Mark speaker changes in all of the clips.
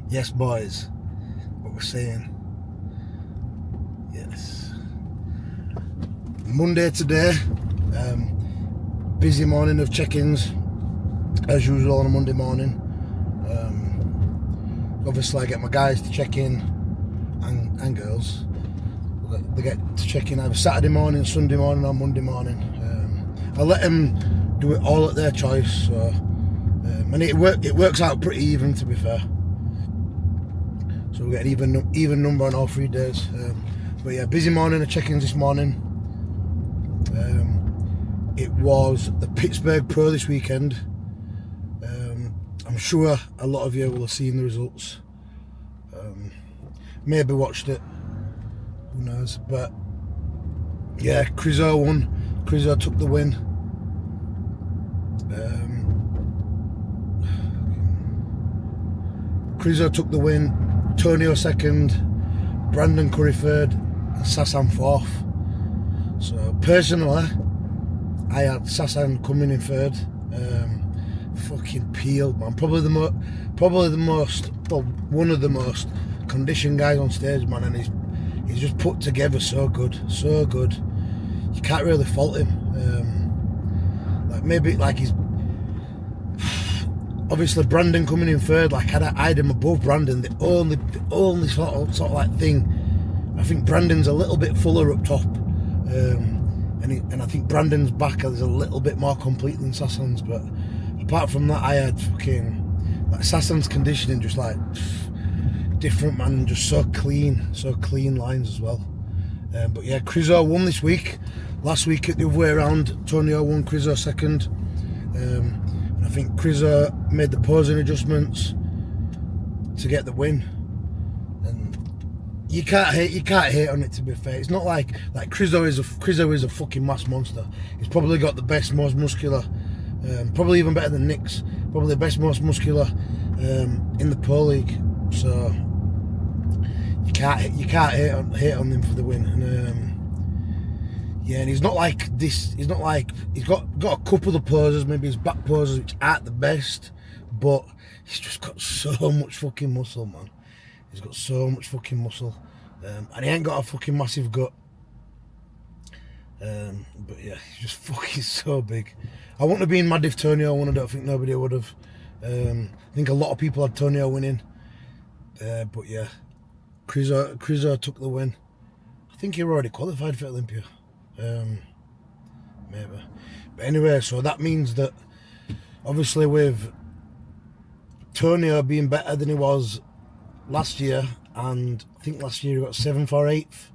Speaker 1: Yes, boys. What we're saying. Yes. Monday today. Busy morning of check-ins, as usual on a Monday morning. Obviously, I get my guys to check in, and girls. They get to check in either Saturday morning, Sunday morning, or Monday morning. I let them do it all at their choice. So, and it works out pretty even, to be fair. So we get an even number on all 3 days. But yeah, busy morning of check-ins this morning. It was the Pittsburgh Pro this weekend. I'm sure a lot of you will have seen the results. Maybe watched it. Who knows? But yeah, Crizo won. Crizo took the win. Crizo took the win. Tonio second. Brandon Curry third. And Sasan fourth. So personally, I had Sasan coming in third. Fucking peeled, man. Probably the most, well, one of the most conditioned guys on stage, man. And he's just put together so good. You can't really fault him. He's obviously Brandon coming in third. Like I had him above Brandon. The only sort of like thing, I think Brandon's a little bit fuller up top. And I think Brandon's back is a little bit more complete than Sasan's, but apart from that, I had fucking like Sasan's conditioning just like different, man, and just so clean lines as well. But yeah, Crizo won this week. Last week the other way around, Tonio won, Crizo second. And I think Crizo made the posing adjustments to get the win. You can't hate on it, to be fair. It's not like Crizo is a fucking mass monster. He's probably got the best, most muscular, probably even better than Nick's, probably the best, most muscular in the Pro League. So you can't hate on him for the win. And yeah, and he's not like this. He's got a couple of poses, maybe his back poses, which aren't the best, but he's just got so much fucking muscle, man. He's got so much fucking muscle, and he ain't got a fucking massive gut. But yeah, he's just fucking so big. I wouldn't have been mad if Tonio won. I don't think nobody would have. I think a lot of people had Tonio winning. But yeah, Crizo took the win. I think he already qualified for Olympia. Maybe. But anyway, so that means that obviously with Tonio being better than he was last year, and I think last year he got 7th or 8th.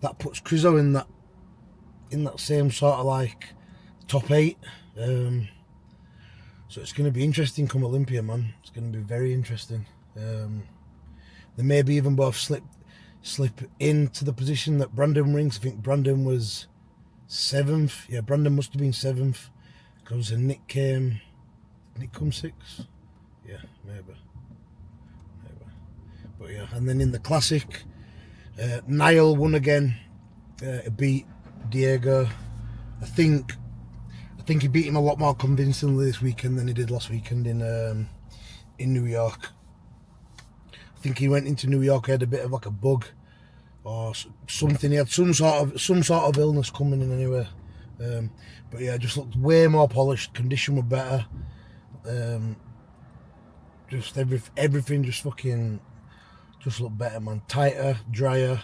Speaker 1: That puts Crizo in that same sort of like top 8. So it's going to be interesting come Olympia, man. It's going to be very interesting. They maybe even both slip into the position that Brandon rings. I think Brandon was 7th. Yeah, Brandon must have been 7th because Nick come 6th. Yeah, maybe. But yeah, and then in the classic, Niall won again. Beat Diego. I think he beat him a lot more convincingly this weekend than he did last weekend in New York. I think he went into New York, he had a bit of like a bug or something. He had some sort of illness coming in anyway. But yeah, just looked way more polished. Condition were better. Just everything just fucking. Just looked better, man. Tighter, drier,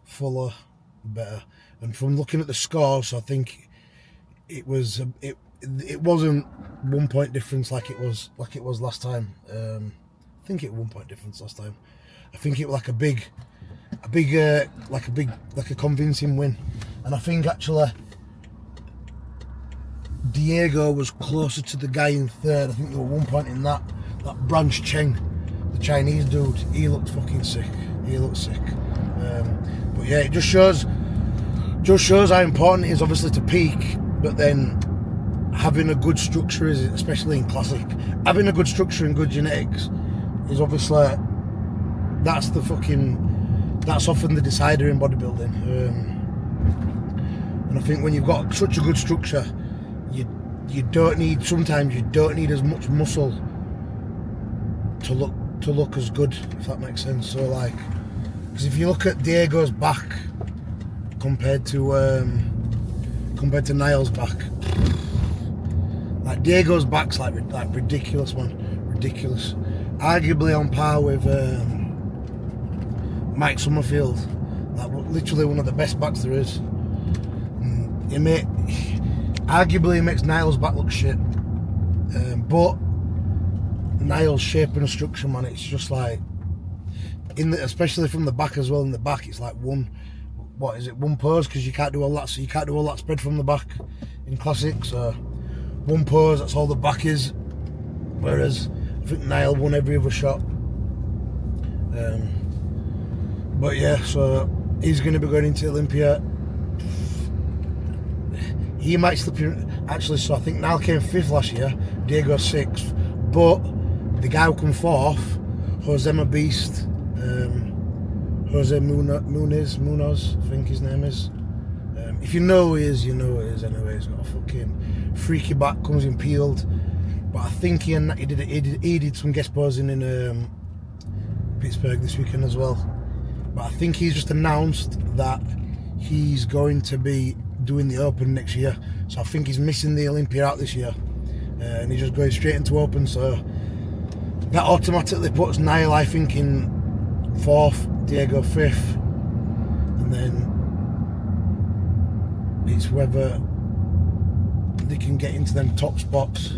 Speaker 1: fuller, better. And from looking at the scores, I think it wasn't 1 point difference like it was last time. I think it was 1 point difference last time. I think it was like a convincing win. And I think actually Diego was closer to the guy in third. I think there were 1 point in that Branch Cheng. The Chinese dude, he looked fucking sick. But yeah, it just shows how important it is, obviously, to peak, but then having a good structure is, especially in classic, having a good structure and good genetics is obviously that's often the decider in bodybuilding. And I think when you've got such a good structure, you don't need as much muscle to look as good, if that makes sense. So like, because if you look at Diego's back compared to Niall's back, like Diego's back's like ridiculous, man, ridiculous. Arguably on par with Mike Summerfield, like literally one of the best backs there is. Arguably, it makes Niall's back look shit, but Niall's shape and structure, man, it's just like especially from the back as well. In the back, it's like one pose, because you can't do all that. So you can't do all that spread from the back in classic. So one pose, that's all the back is. Whereas I think Niall won every other shot. But yeah, so he's going to be going into Olympia. He might slip in, actually. So I think Niall came 5th last year, Diego 6th, but the guy who come 4th, Jose Beast, Jose Munoz, I think his name is. If you know who he is, you know who he is anyway. He's got a fucking freaky back, comes in peeled. But I think he did some guest posing in Pittsburgh this weekend as well. But I think he's just announced that he's going to be doing the Open next year. So I think he's missing the Olympia out this year. And he's just going straight into Open. So that automatically puts Niall, I think, in 4th, Diego 5th. And then it's whether they can get into them top spots.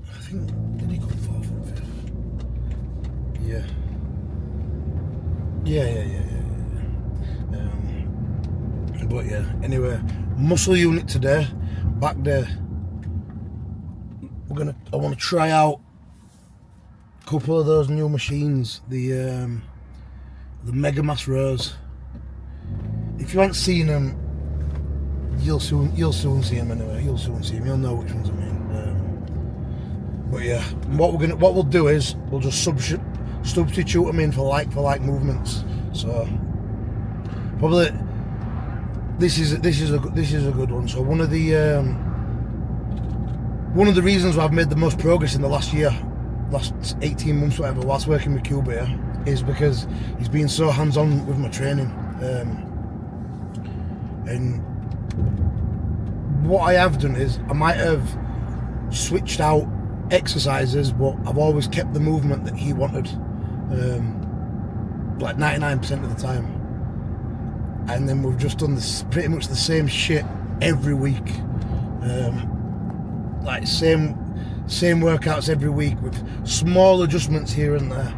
Speaker 1: I think, did he come 4th and 5th? Yeah. Yeah. But yeah, anyway, muscle unit today, back there. I want to try out a couple of those new machines, the megamass rows. If you haven't seen them, you'll soon see them anyway. You'll soon see them. You'll know which ones I mean. But yeah, what we'll do is we'll just substitute them in for like movements. So probably this is a good one. So one of the reasons why I've made the most progress in the last 18 months, whatever, whilst working with Cuba here, is because he's been so hands-on with my training. And what I have done is I might have switched out exercises, but I've always kept the movement that he wanted, like 99% of the time. And then we've just done pretty much the same shit every week, like same workouts every week with small adjustments here and there.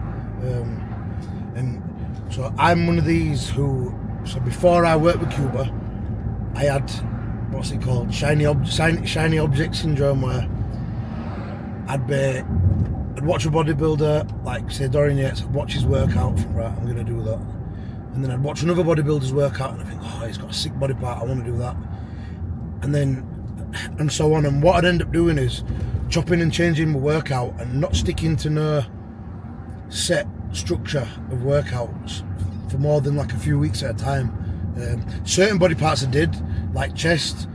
Speaker 1: And so I'm one of these who, so before I worked with Cuba, I had, what's it called, shiny object syndrome, where I'd watch a bodybuilder, like say Dorian Yates, I'd watch his workout, right, I'm going to do that. And then I'd watch another bodybuilder's workout and I think, oh, he's got a sick body part, I want to do that. And so on. And what I'd end up doing is chopping and changing my workout and not sticking to no set structure of workouts for more than like a few weeks at a time. Certain body parts I did, like chest,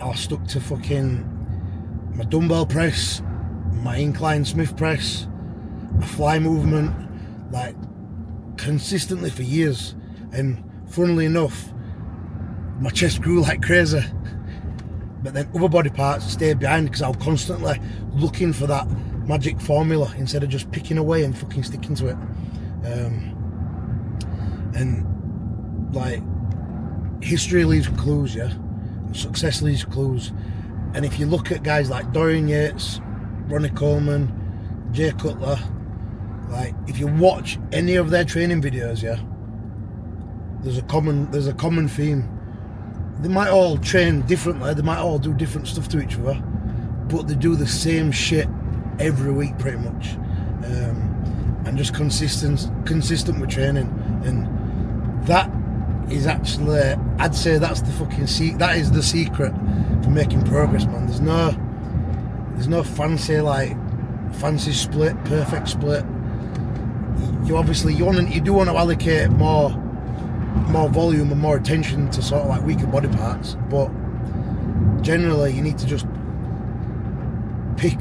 Speaker 1: I stuck to fucking my dumbbell press, my incline Smith press, a fly movement, like consistently for years. And funnily enough, my chest grew like crazy. But then other body parts stayed behind because I was constantly looking for that magic formula instead of just picking away and fucking sticking to it. And like, history leaves clues, yeah? And success leaves clues. And if you look at guys like Dorian Yates, Ronnie Coleman, Jay Cutler, like if you watch any of their training videos, yeah, there's a common theme. They might all train differently, they might all do different stuff to each other, but they do the same shit every week pretty much. And just consistent with training. And that is actually, I'd say that's the fucking that is the secret to making progress, man. There's no fancy split, perfect split. You do want to allocate more volume and more attention to sort of like weaker body parts, but generally you need to just pick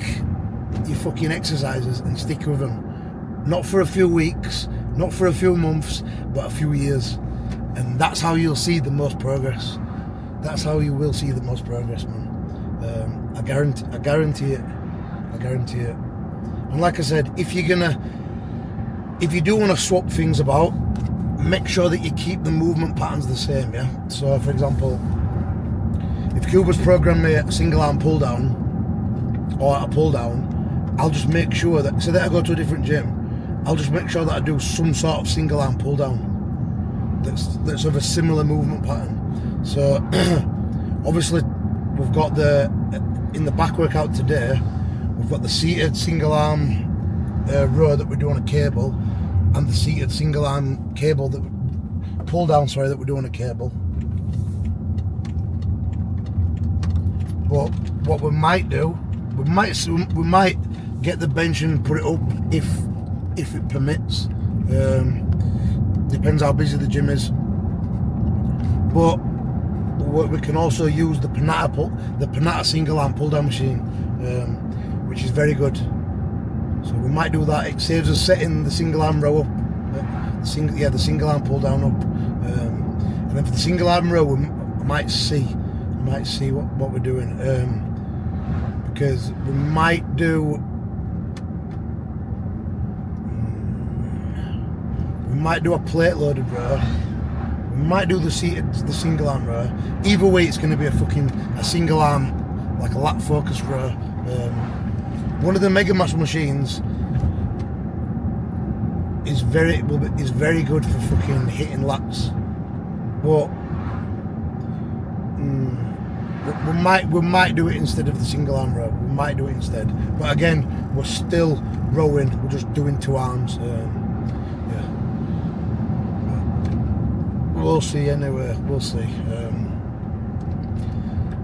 Speaker 1: your fucking exercises and stick with them. Not for a few weeks, not for a few months, but a few years. And that's how you'll see the most progress. That's how you will see the most progress, man. I guarantee it. I guarantee it. And like I said, if you do want to swap things about, make sure that you keep the movement patterns the same, yeah? So, for example, if Cuba's programmed me a single arm pull down or a pull down, I'll just make sure that, so that I go to a different gym, I'll just make sure that I do some sort of single arm pull down that's of a similar movement pattern. So, obviously, we've got in the back workout today, we've got the seated single arm row that we do on a cable, and the seated single arm cable pull down that we do on a cable. But what we might do, we might get the bench and put it up if it permits. Depends how busy the gym is. But we can also use the Panatta single arm pull down machine, which is very good. So we might do that. It saves us setting the single arm row up, the single arm pull down up, and then for the single arm row, I might see what we're doing, because we might do a plate loaded row. We might do the single arm row. Either way, it's going to be a single arm, like a lat focus row. One of the megamass machines is very good for fucking hitting lats. But we might do it instead of the single arm row. We might do it instead. But again, we're still rowing. We're just doing 2 arms. We'll see anyway, we'll see.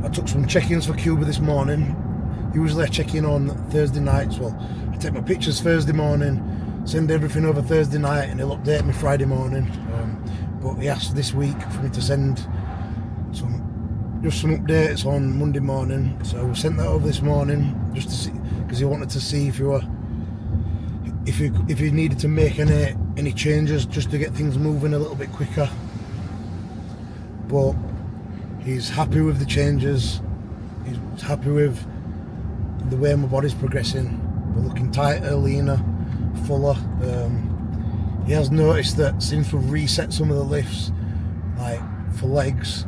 Speaker 1: I took some check-ins for Cuba this morning. Usually I check in on Thursday nights. Well, I take my pictures Thursday morning, send everything over Thursday night, and he'll update me Friday morning. But he asked this week for me to send some updates on Monday morning. So we sent that over this morning just to see, because he wanted to see if you needed to make any changes just to get things moving a little bit quicker. But he's happy with the changes. He's happy with the way my body's progressing. We're looking tighter, leaner, fuller. He has noticed that since we've reset some of the lifts, like for legs,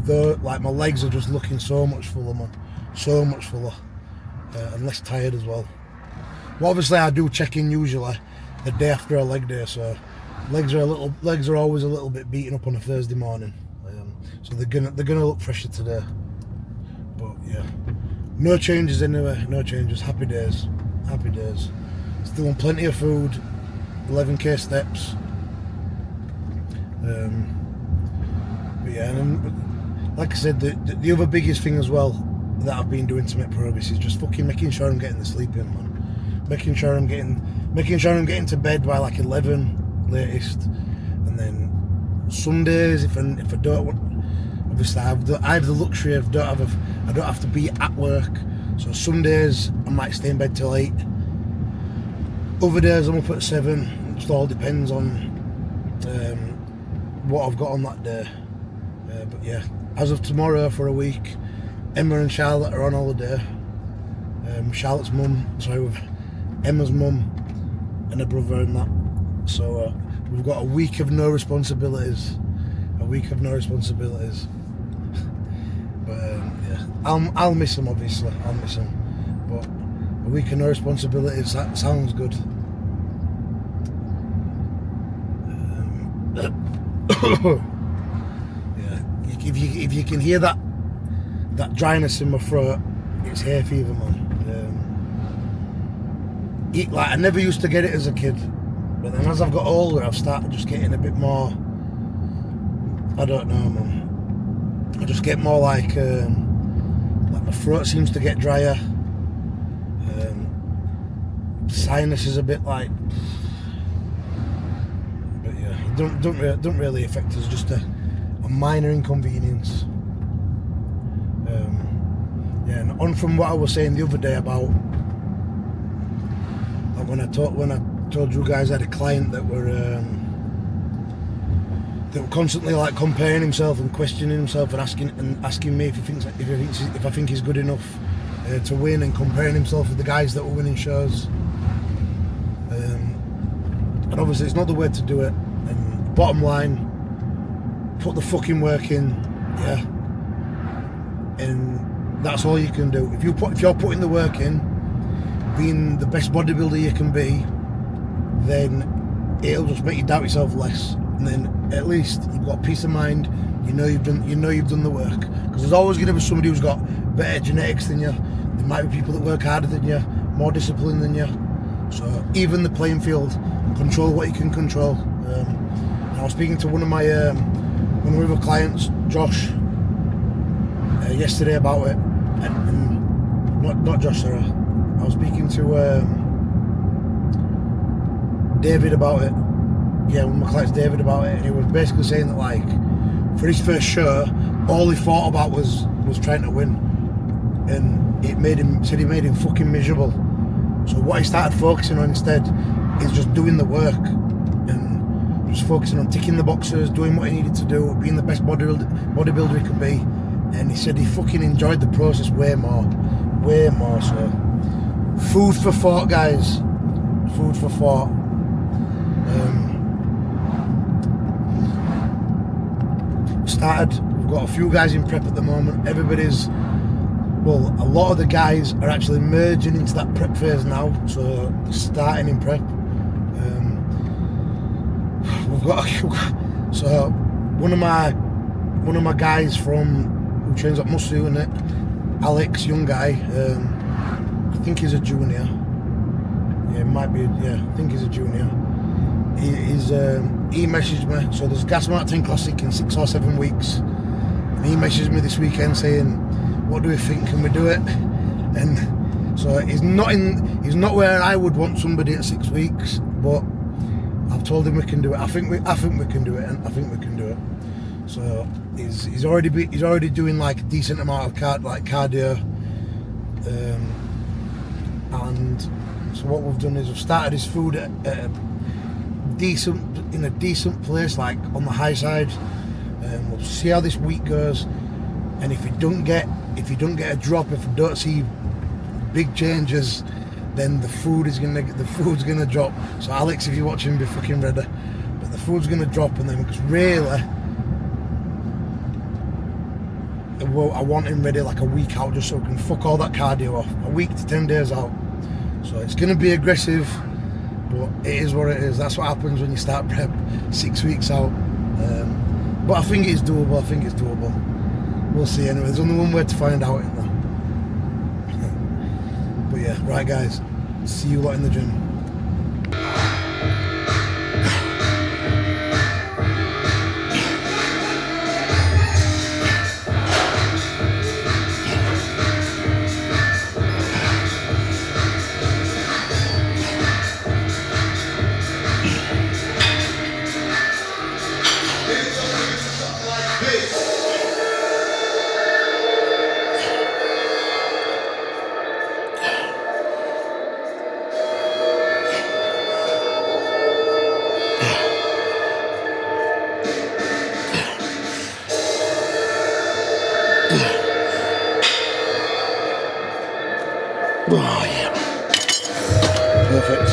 Speaker 1: my legs are just looking so much fuller, man. So much fuller, and less tired as well. Well, obviously I do check in usually the day after a leg day, so legs are always a little bit beaten up on a Thursday morning, so they're gonna look fresher today. But yeah, no changes anyway, no changes. Happy days. Still on plenty of food, 11k steps. But yeah, and like I said, the other biggest thing as well that I've been doing to make progress is just fucking making sure I'm getting the sleep in, man. Making sure I'm getting to bed by like 11 latest, and then Sundays if I don't want, obviously I have the luxury of I don't have to be at work, so Sundays I might stay in bed till 8. Other days I'm up at 7. It just all depends on what I've got on that day. But yeah, as of tomorrow for a week, Emma and Charlotte are on holiday. Charlotte's mum, with Emma's mum and her brother and that. So we've got a week of no responsibilities. But yeah, I'll miss them, obviously. I'll miss them. But a week of no responsibilities, that sounds good. Yeah, if you can hear that dryness in my throat, it's hay fever, man. Like I never used to get it as a kid, but then as I've got older, I've started just getting a bit more. I don't know, man. I just get more like my throat seems to get drier. Sinus is a bit like, but yeah, it don't really affect us. Just a minor inconvenience. Yeah, and on from what I was saying the other day about when I told you guys I had a client that were constantly like comparing himself and questioning himself and asking me if I think he's good enough to win, and comparing himself with the guys that were winning shows. And obviously it's not the way to do it. And bottom line, put the fucking work in, yeah. And that's all you can do. If you're putting the work in, being the best bodybuilder you can be, then it'll just make you doubt yourself less. And then at least you've got peace of mind. You know you've done the work. Because there's always going to be somebody who's got better genetics than you. There might be people that work harder than you, more disciplined than you. So even the playing field, control what you can control. I was speaking to one of my other clients, Josh, yesterday about it, and not Josh, sorry. I was speaking to David about it. Yeah, one of my clients, David, about it, and he was basically saying that, like, for his first show, all he thought about was trying to win, and he made him fucking miserable. So what he started focusing on instead is just doing the work, and just focusing on ticking the boxes, doing what he needed to do, being the best bodybuilder he could be. And he said he fucking enjoyed the process way more. So food for thought, guys. Food for thought. We've got a few guys in prep at the moment. A lot of the guys are actually merging into that prep phase now, so starting in prep. So one of my guys who trains at Musu, and it, Alex, young guy, I think he's a junior. Yeah, it might be. Yeah, I think he's a junior. He messaged me. So there's Gas Martin Classic in 6 or 7 weeks, and he messaged me this weekend saying, "What do we think? Can we do it?" And so he's not where I would want somebody at 6 weeks, but I've told him we can do it. I think we can do it, and I think we can do it. So he's already doing like a decent amount of cardio, and so what we've done is we've started his food at a decent place, like on the high side. We'll see how this week goes, and if you don't get a drop, if you don't see big changes, then the food's gonna drop. So Alex, if you're watching, be fucking ready. But the food's gonna drop, and then because really, I want him ready like a week out, just so we can fuck all that cardio off. A week to 10 days out. So it's gonna be aggressive, but it is what it is. That's what happens when you start prep 6 weeks out. But I think it's doable. We'll see anyway. There's only one way to find out it though. But yeah, right guys, see you lot in the gym. Oh yeah, perfect.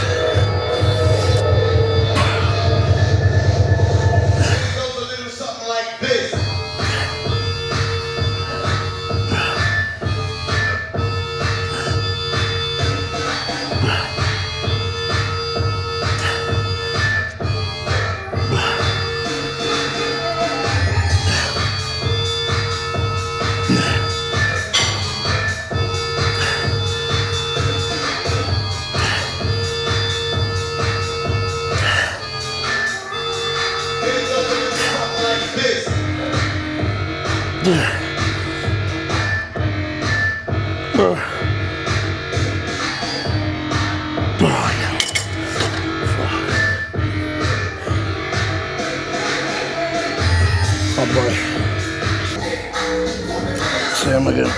Speaker 2: It goes a little something like this.
Speaker 1: Oh boy. See him again.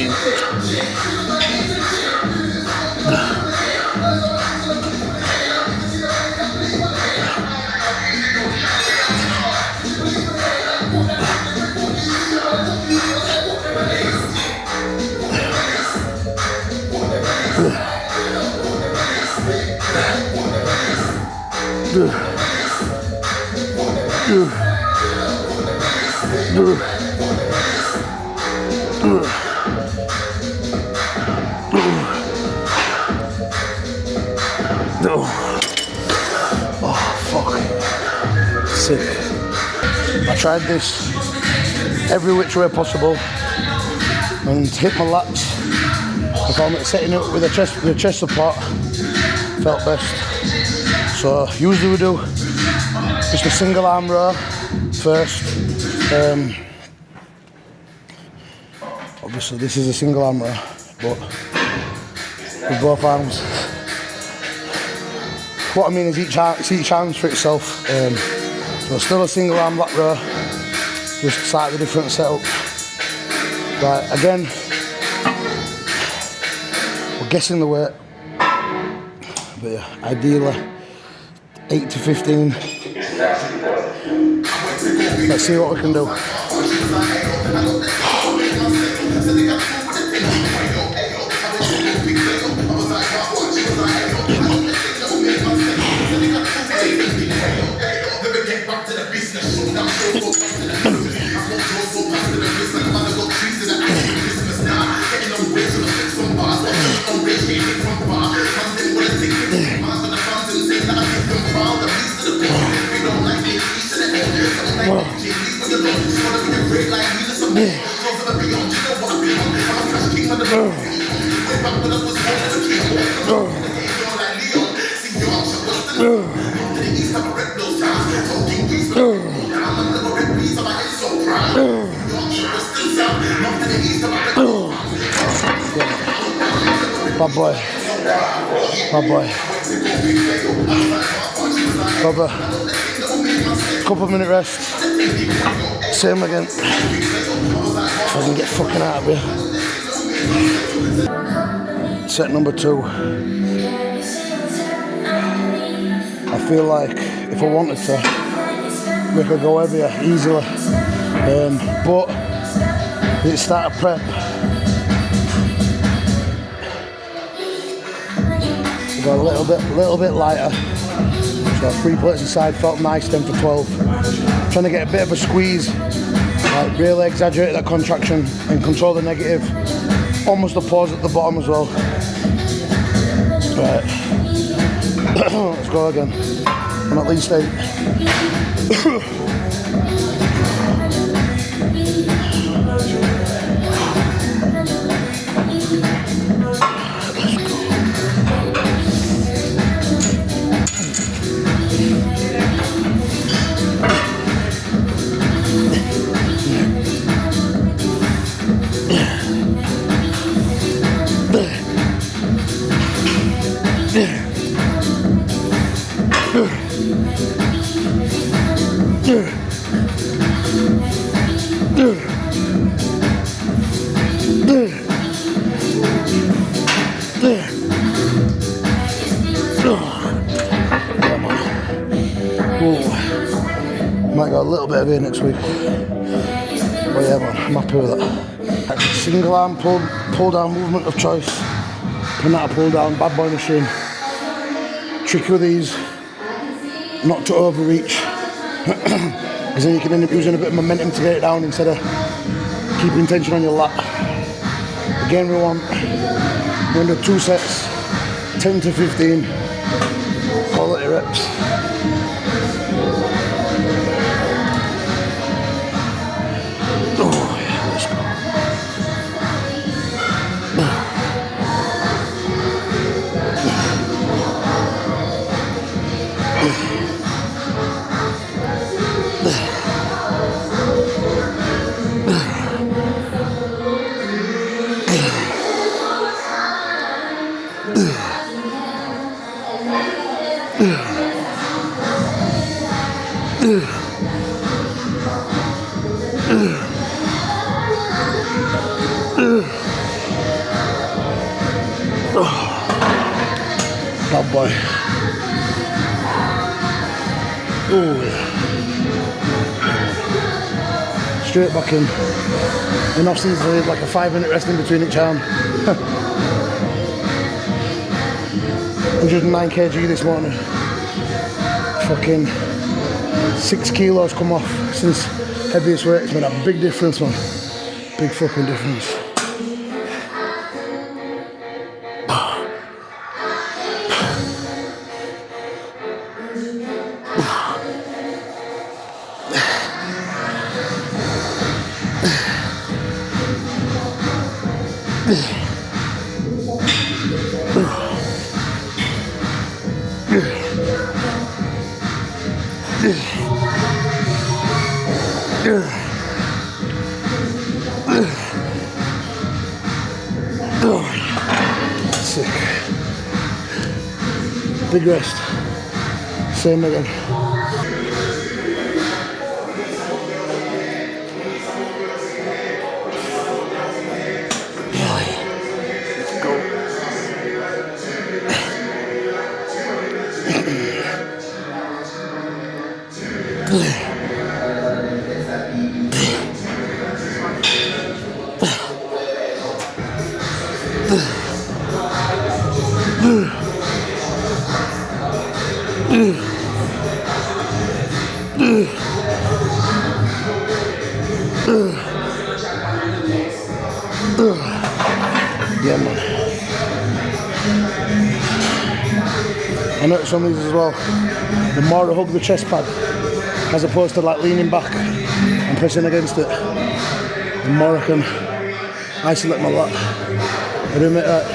Speaker 1: 15. Oh, fuck. Sick. I tried this every which way possible and hit my lats. I found that setting it with the chest support felt best. So usually we do just a single arm row first. Obviously this is a single arm row, but with both arms. What I mean is each arm's for itself. So still a single arm lat row, just slightly different setup. Right, again, we're guessing the weight, but yeah, ideally 8 to 15. Let's see what we can do. Bad boy. Bad boy. Proper. Couple minute rest. Same again. If I can get fucking out of here. Set number 2. I feel like if I wanted to, we could go heavier easily. But it's start of prep. We got a little bit lighter. So 3 plates inside felt nice. 10 for 12. Trying to get a bit of a squeeze, like really exaggerate that contraction and control the negative. Almost a pause at the bottom as well. Right. Let's go again. I'm at least 8. Might go a little bit heavier next week. But yeah, man, I'm happy with that. Single arm pull down movement of choice. Pinata pull down, bad boy machine. Tricky with these, not to overreach, because then you can end up using a bit of momentum to get it down instead of keeping tension on your lat. Again, we're going to do 2 sets, 10 to 15, quality reps. Oh yeah, let's go. boy. Oh yeah. Straight back in. In Austin's like a 5-minute rest in between each arm. 109 kg this morning. Fucking 6 kilos come off since heaviest weight. It's made a big difference, man. Big fucking difference. Sick. Big rest. Same again. Let's go. Yeah, man. I noticed some of these as well. The more I hug the chest pad, as opposed to like leaning back and pressing against it, the more I can isolate my lat. I do make that.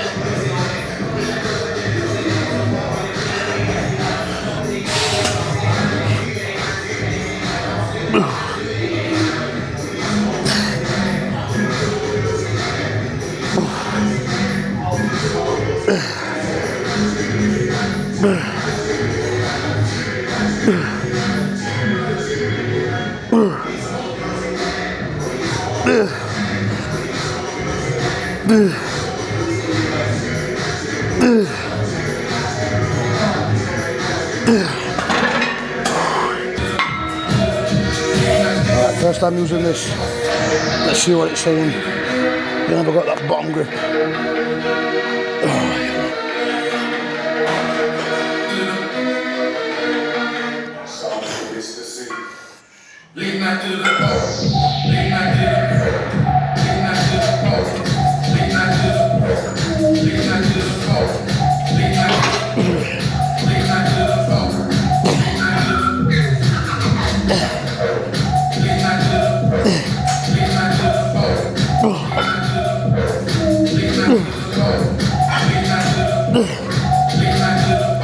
Speaker 1: Alright, first time using this. Let's see what it's saying. Then I've got that bottom grip.
Speaker 3: Lean back to the post. Lean back to the post. Lean back to the post. Lean back to the post. Lean back to the post. Lean back to the post. Lean back to the Lean back to the Lean back to the post. Lean back to the post. Lean back to the Lean back to the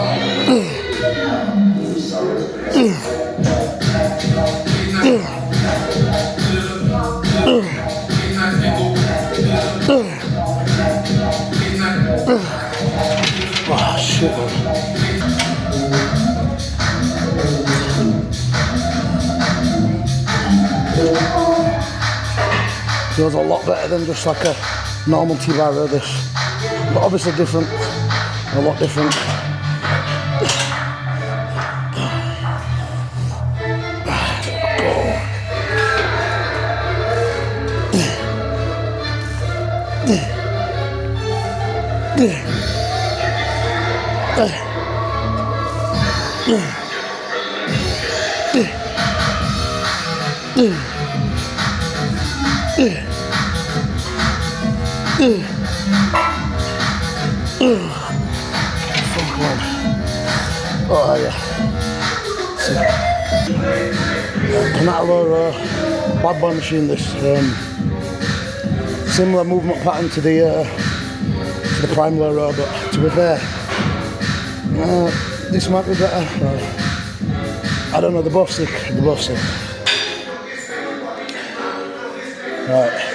Speaker 1: Oh shit, man. Feels a lot better than just like a normal T-bar row this. But obviously different, a lot different. Fuck, man. Oh yeah. Canatalo bad boy machine this. Similar movement pattern to the prime low row, but to be fair, this might be better. I don't know, they're both sick. They're both sick. Right.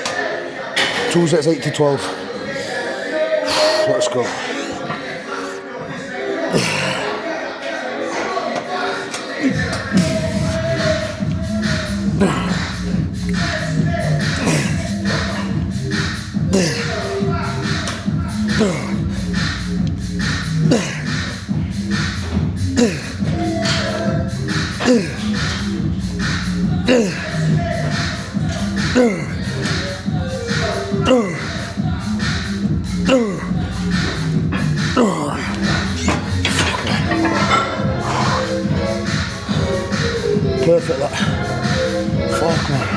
Speaker 1: 2 sets 8 to 12. Let's go. Perfect that. Fuck man.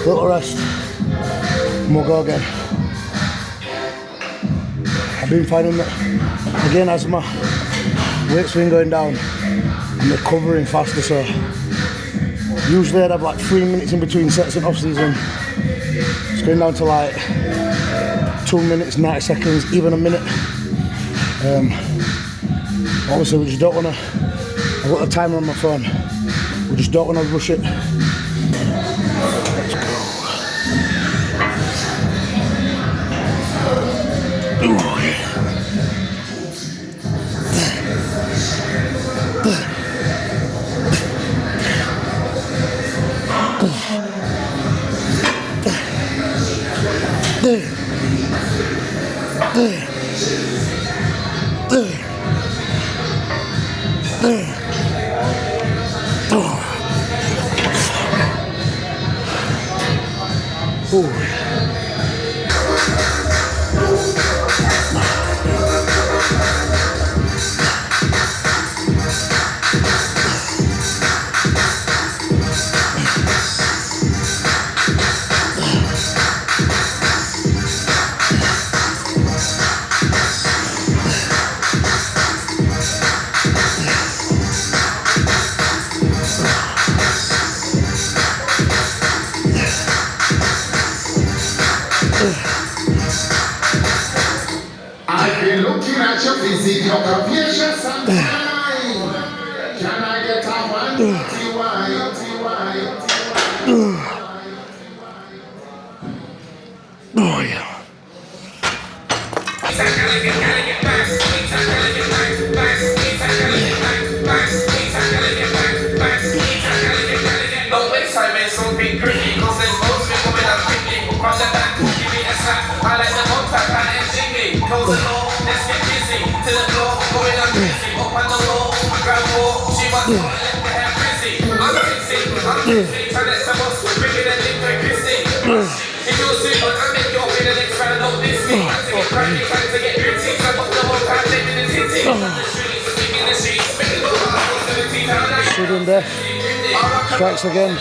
Speaker 1: Little rest. And we'll go again. I've been finding that again as my weight's been going down, I'm recovering faster, so usually I'd have like 3 minutes in between sets in off season. It's going down to like 2 minutes, 90 seconds, even a minute. Obviously we just don't want to, I've got the timer on my phone, we just don't want to rush it. Let's go.
Speaker 2: I've been looking at your physique, your confusion sometime. Can I get a one?
Speaker 1: Oh yeah.
Speaker 3: Don't waste time in something pretty, cause there's most people coming up quickly. From the back, give me a slap. I like the hot pack and jiggly. Close the door, let's get busy. To the floor, going on crazy. Up on the wall, grab more. She wants to let the hair frizzy. I'm fixing, trying to some us, bringing a link for Christy. If you're super, I make your way the next round, don't diss me. Time to get cranky, time to get gritty. Jump up the whole time, living in the city. On the streets, singing the streets, making the hard to the teeth.
Speaker 1: Sudden death. Strikes again.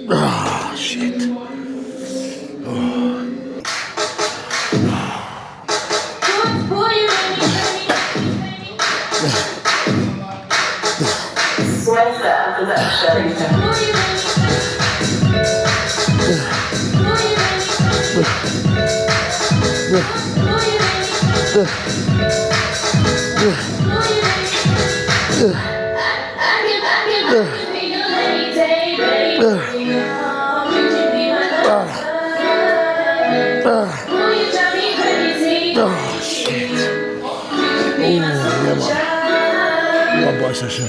Speaker 1: Oh shit. Oh shit. Oh yeah man. Bad boy session.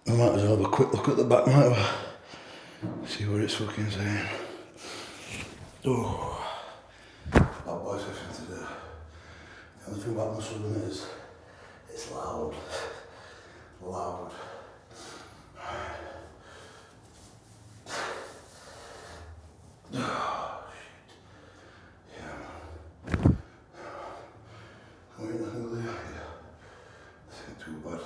Speaker 1: I might as well have a quick look at the back, might I? See what it's fucking saying. Oh, bad boy session today. The only thing about muscle running is it's loud. Loud. Oh shit. Yeah man. Wait, nothing there. Yeah. This ain't too bad.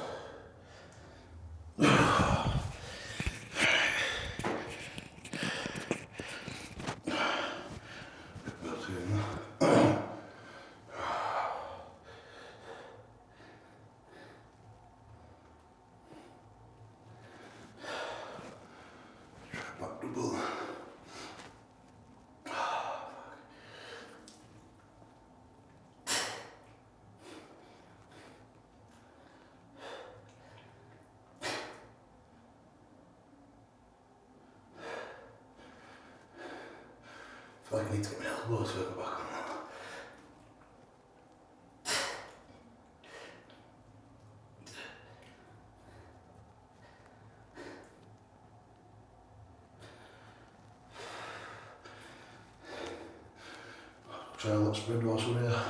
Speaker 1: like I need to get my elbows further back on that. Try a little spread whilst we're here.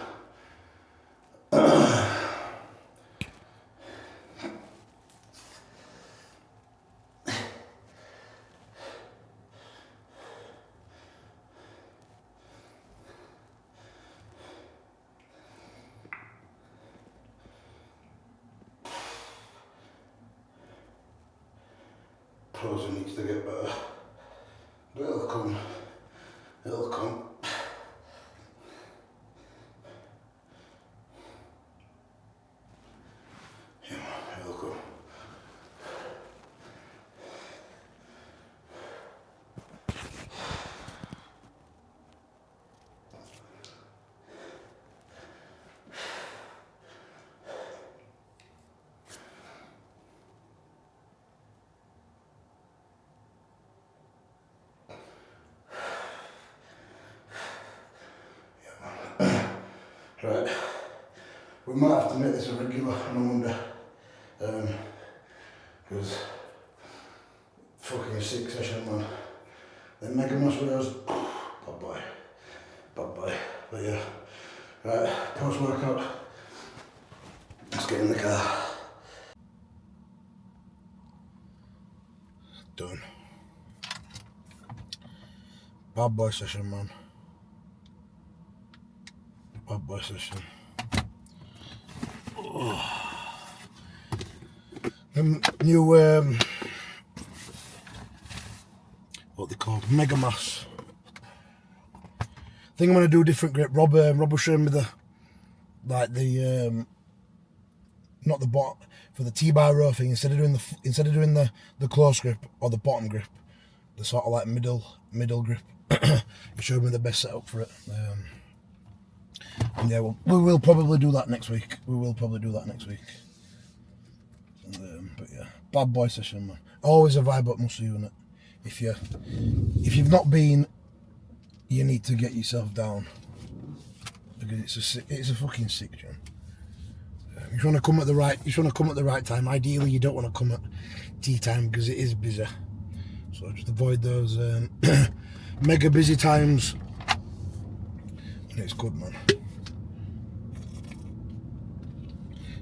Speaker 1: Posing needs to get better, but it'll come, it'll come. Yeah, it'll come. Right, we might have to make this a regular on a Monday, because fucking sick session, man. The megamass videos, bad boy, but yeah. Right, post workout, let's get in the car. Done. Bad boy session, man. Bad boy session. New what they called megamass. I think I'm gonna do a different grip. Rob was showing me the not the bot for the T-bar row thing. Instead of doing the close grip or the bottom grip, the sort of like middle grip. He showed me the best setup for it. And yeah, we will probably do that next week. But yeah, bad boy session, man. Always a vibe up muscle unit. If you've not been, you need to get yourself down, because it's a fucking sick gym. You want to come at the right time. Ideally, you don't want to come at tea time because it is busy. So just avoid those mega busy times, and it's good, man.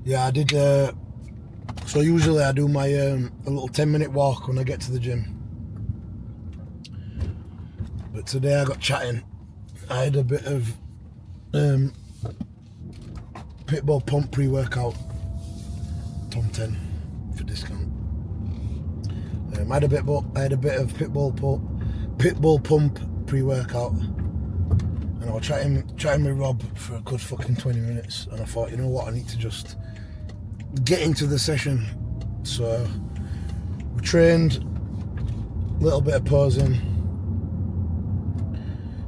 Speaker 1: Yeah, I did. So usually I do my a little 10-minute walk when I get to the gym. But today I got chatting. I had a bit of Pitbull Pump pre-workout. Tom 10 for discount. I had a bit of Pitbull Pump pre-workout, and I was chatting with Rob for a good fucking 20 minutes. And I thought, you know what, I need to just get into the session. So we trained a little bit of posing,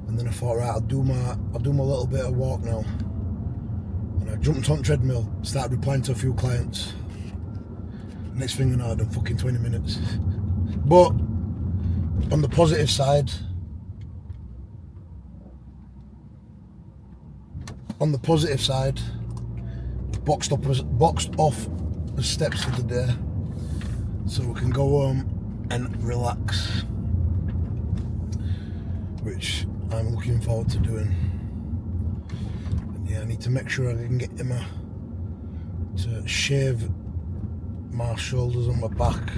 Speaker 1: and then I thought, right, I'll do my little bit of walk now. And I jumped on treadmill, started replying to a few clients. Next thing you know, I'd done fucking 20 minutes. But on the positive side, boxed off the steps of the day, so we can go home and relax, which I'm looking forward to doing. And yeah, I need to make sure I can get Emma to shave my shoulders and my back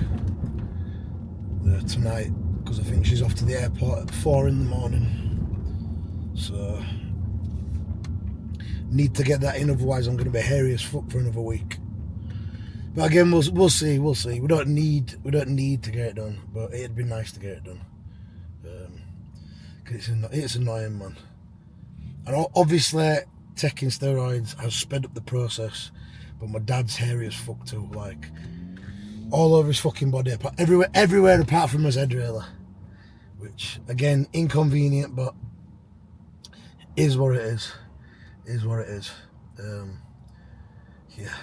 Speaker 1: tonight, because I think she's off to the airport at 4 in the morning. So need to get that in, otherwise I'm going to be hairy as fuck for another week. But again, we'll see. We don't need to get it done, but it'd be nice to get it done. Cause it's annoying, man. And obviously, taking steroids has sped up the process. But my dad's hairy as fuck too, like all over his fucking body, everywhere apart from his head, really. Which again, inconvenient, but is what it is. Yeah.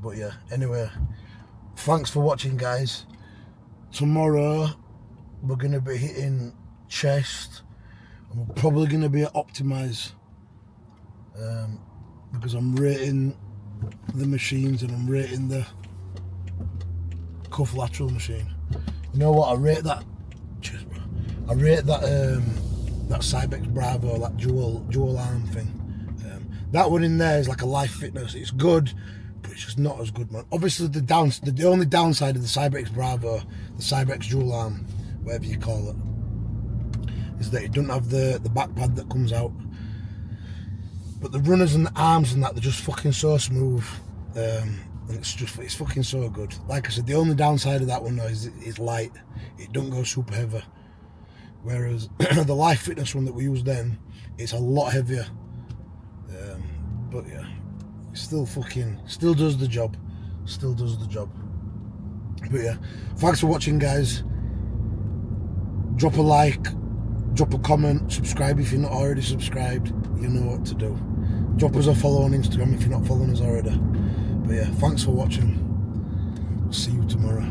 Speaker 1: But yeah, anyway, thanks for watching, guys. tomorrow we're going to be hitting chest, and we're probably going to be at optimize, because I'm rating the machines and I'm rating the cuff lateral machine. You know what? I rate that. Cheers, bro. I rate that that Cybex Bravo, that dual arm thing. That one in there is like a Life Fitness. It's good, but it's just not as good, man. Obviously, the only downside of the Cybex Bravo, the Cybex dual arm, whatever you call it, is that it doesn't have the back pad that comes out. But the runners and the arms and that, they're just fucking so smooth. And it's fucking so good. Like I said, the only downside of that one though is it's light. It don't go super heavy. Whereas the Life Fitness one that we used then, it's a lot heavier. But yeah, it still does the job. Still does the job. But yeah, thanks for watching, guys. Drop a like, drop a comment, subscribe if you're not already subscribed. You know what to do. Drop us a follow on Instagram if you're not following us already. But yeah, thanks for watching. See you tomorrow.